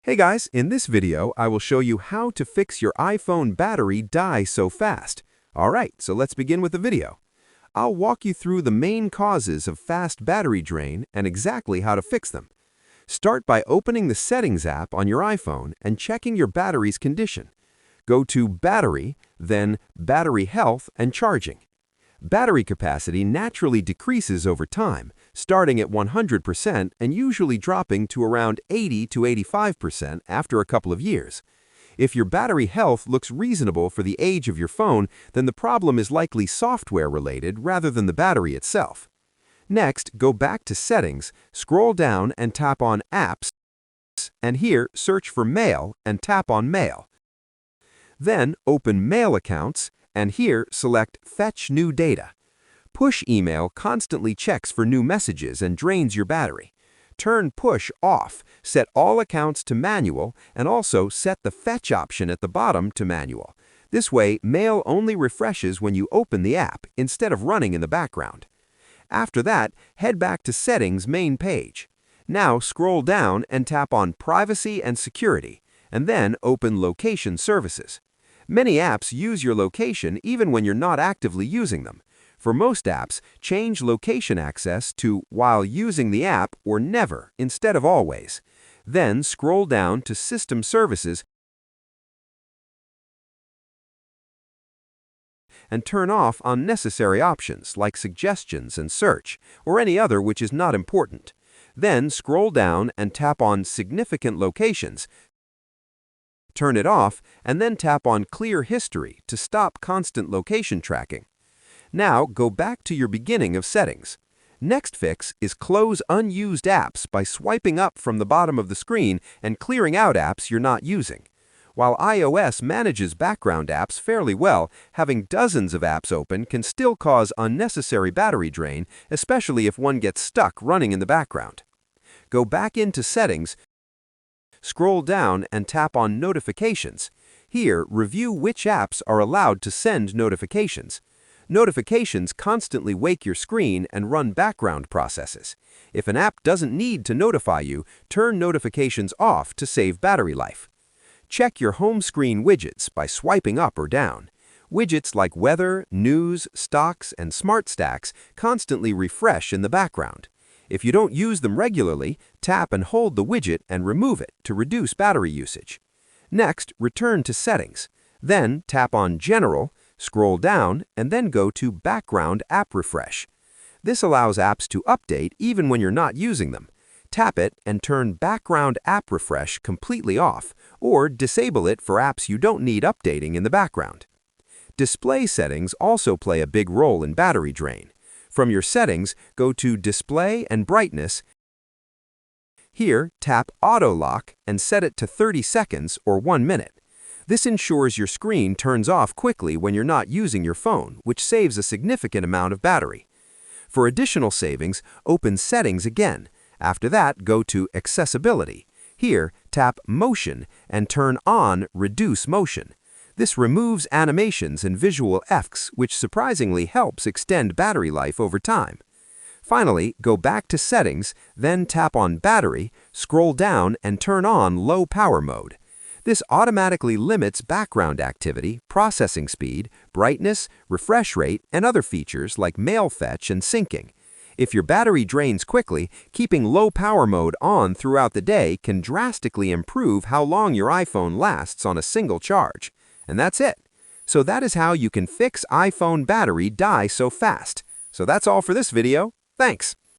Hey guys, in this video, I will show you how to fix your iPhone battery die so fast. Alright, so let's begin with the video. I'll walk you through the main causes of fast battery drain and exactly how to fix them. Start by opening the Settings app on your iPhone and checking your battery's condition. Go to Battery, then Battery Health and Charging. Battery capacity naturally decreases over time, starting at 100% and usually dropping to around 80 to 85% after a couple of years. If your battery health looks reasonable for the age of your phone, then the problem is likely software-related rather than the battery itself. Next, go back to Settings, scroll down and tap on Apps, and here search for Mail and tap on Mail. Then open Mail Accounts, and here select Fetch New Data. Push email constantly checks for new messages and drains your battery. Turn Push off, set all accounts to manual, and also set the Fetch option at the bottom to manual. This way, Mail only refreshes when you open the app instead of running in the background. After that, head back to Settings main page. Now scroll down and tap on Privacy and Security, and then open Location Services. Many apps use your location even when you're not actively using them. For most apps, change location access to while using the app or never instead of always. Then scroll down to System Services and turn off unnecessary options like Suggestions and Search, or any other which is not important. Then scroll down and tap on Significant Locations. Turn it off, and then tap on Clear History to stop constant location tracking. Now go back to your beginning of settings. Next fix is close unused apps by swiping up from the bottom of the screen and clearing out apps you're not using. While iOS manages background apps fairly well, having dozens of apps open can still cause unnecessary battery drain, especially if one gets stuck running in the background. Go back into Settings, scroll down and tap on Notifications. Here, review which apps are allowed to send notifications. Notifications constantly wake your screen and run background processes. If an app doesn't need to notify you, turn notifications off to save battery life. Check your home screen widgets by swiping up or down. Widgets like Weather, News, Stocks, and Smart Stacks constantly refresh in the background. If you don't use them regularly, tap and hold the widget and remove it to reduce battery usage. Next, return to Settings. Then tap on General, scroll down, and then go to Background App Refresh. This allows apps to update even when you're not using them. Tap it and turn Background App Refresh completely off, or disable it for apps you don't need updating in the background. Display settings also play a big role in battery drain. From your settings, go to Display and Brightness. Here, tap Auto Lock and set it to 30 seconds or 1 minute. This ensures your screen turns off quickly when you're not using your phone, which saves a significant amount of battery. For additional savings, open Settings again. After that, go to Accessibility. Here, tap Motion and turn on Reduce Motion. This removes animations and visual effects, which surprisingly helps extend battery life over time. Finally, go back to Settings, then tap on Battery, scroll down, and turn on Low Power Mode. This automatically limits background activity, processing speed, brightness, refresh rate, and other features like mail fetch and syncing. If your battery drains quickly, keeping low power mode on throughout the day can drastically improve how long your iPhone lasts on a single charge. And that's it. So that is how you can fix iPhone battery die so fast. So that's all for this video. Thanks.